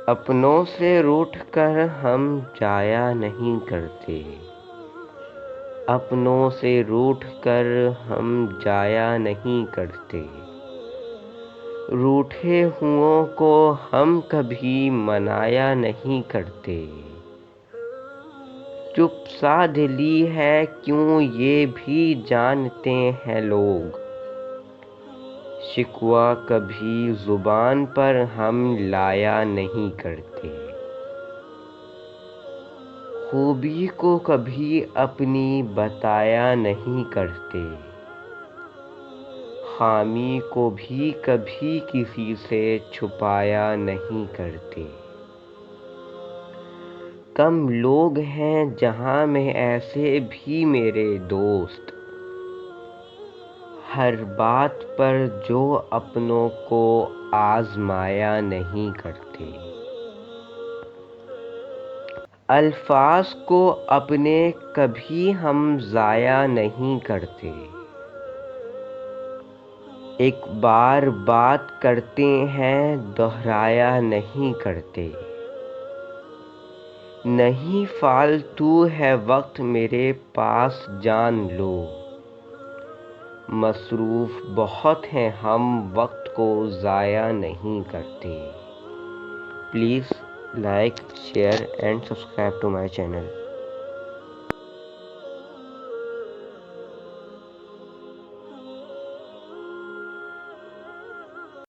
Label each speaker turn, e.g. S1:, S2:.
S1: अपनों से रूठकर हम जाया नहीं करते। अपनों से रूठकर हम जाया नहीं करते। रूठे हुओं को हम कभी मनाया नहीं करते। चुप साध ली है क्यों ये भी जानते हैं लोग। शिकवा कभी जुबान पर हम लाया नहीं करते। खूबी को कभी अपनी बताया नहीं करते। खामी को भी कभी किसी से छुपाया नहीं करते। कम लोग हैं जहां में ऐसे भी मेरे दोस्त, हर बात पर जो अपनों को आजमाया नहीं करते। अल्फाज को अपने कभी हम ज़ाया नहीं करते। एक बार बात करते हैं दोहराया नहीं करते। नहीं फालतू है वक्त मेरे पास जान लो। मसरूफ़ बहुत हैं हम वक्त को ज़ाया नहीं करते। Please like share and subscribe to my channel.